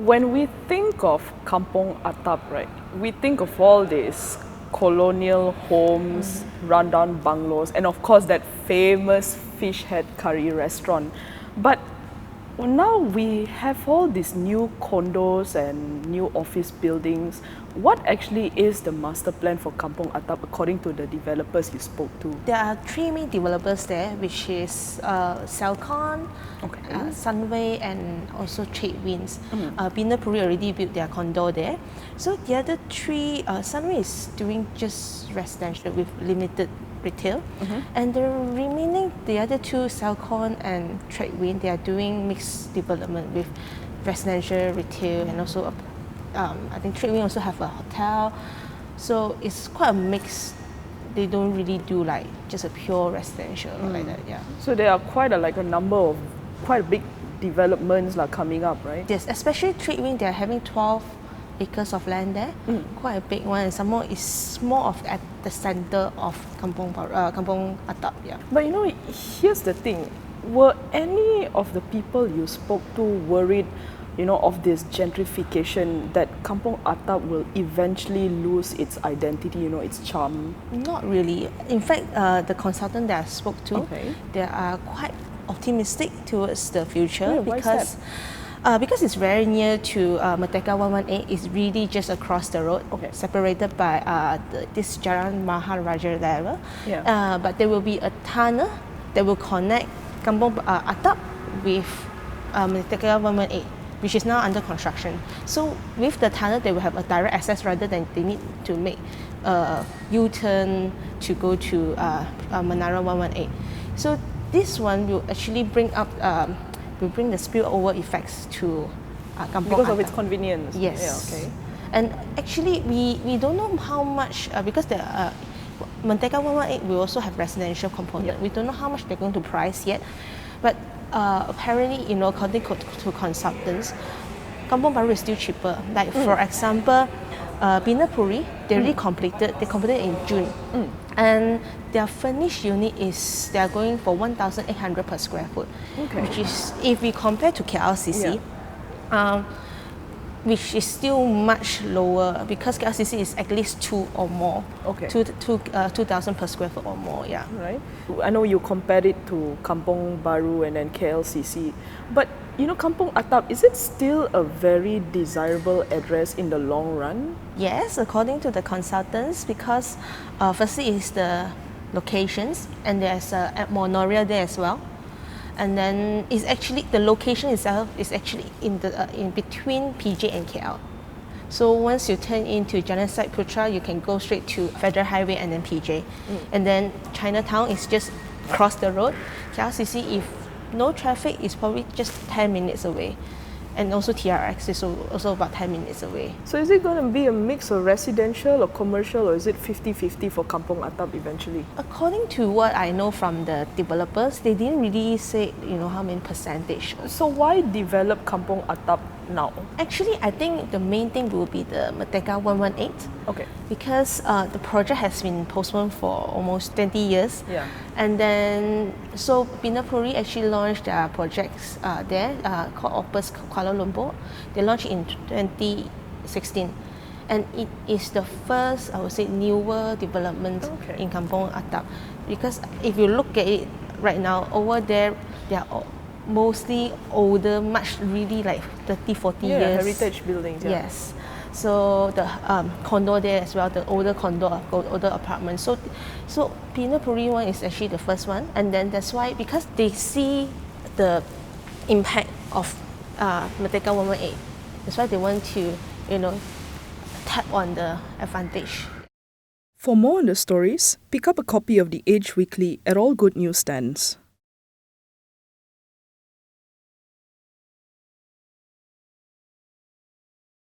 When we think of Kampung Attap, right, we think of all these colonial homes, rundown bungalows, and of course that famous fish head curry restaurant. But now we have all these new condos and new office buildings. What actually is the master plan for Kampung Attap according to the developers you spoke to? There are three main developers there, which is Celcon, Sunway, and also Tradewinds. Pinapuri already built their condo there. So the other three, Sunway is doing just residential with limited retail, and the other two, Celcon and Tradewind, they are doing mixed development with residential, retail, and also I think Tradewind also have a hotel. So it's quite a mix. They don't really do like just a pure residential like that. Yeah. So there are quite a number of quite big developments coming up, right? Yes, especially Tradewind, they are having 12 acres of land there, quite a big one, and some more is more of at the center of Kampung Attap. Yeah. But here's the thing: were any of the people you spoke to worried, of this gentrification, that Kampung Attap will eventually lose its identity, its charm? Not really. In fact, the consultant that I spoke to, they are quite optimistic towards the future because it's very near to Merdeka 118. It's really just across the road, separated by this Jalan Maharaja level. But there will be a tunnel that will connect Kampung Attap with Merdeka 118, which is now under construction. So with the tunnel, they will have a direct access rather than they need to make a U-turn to go to Menara 118. So this one will actually bring the spillover effects to Kampung because Attap. of its convenience. Yes. Yeah, okay. And actually, we don't know how much because the Merdeka 118 will also have residential component. We don't know how much they're going to price yet, but apparently, according to consultants, Kampung Baru is still cheaper. Like for example, Pinapuri, they completed in June. And their furnished unit they are going for 1,800 per square foot, which is, if we compare to KLCC, which is still much lower because KLCC is at least 2 or more, 2,000 per square foot or more. Yeah. Right. I know you compared it to Kampung Baru and then KLCC, but Kampung Attap, is it still a very desirable address in the long run? Yes, according to the consultants, because firstly is the locations, and there's a monorail there as well. And then it's actually the location itself is actually in between PJ and KL. So once you turn into Jalan Said Putra, you can go straight to Federal Highway and then PJ. And then Chinatown is just across the road. KLCC, if no traffic, is probably just 10 minutes away. And also TRX is also about 10 minutes away. So is it going to be a mix of residential or commercial, or is it 50-50 for Kampung Attap eventually? According to what I know from the developers, they didn't really say how many percentage. So why develop Kampung Attap now? Actually, I think the main thing will be the Merdeka 118. Because the project has been postponed for almost 20 years. And then, so Pinapuri actually launched their projects there called Opus Kuala Lumpur. They launched in 2016. And it is the first, I would say, newer development in Kampung Attap. Because if you look at it right now, over there, they are mostly older, really like 30, 40 years. Heritage buildings. Yes. So the condo there as well, the older condo, older apartment. So Pinapuri one is actually the first one, and then that's why, because they see the impact of Merdeka 118, that's why they want to tap on the advantage. For more on the stories, pick up a copy of The Age Weekly at all good newsstands.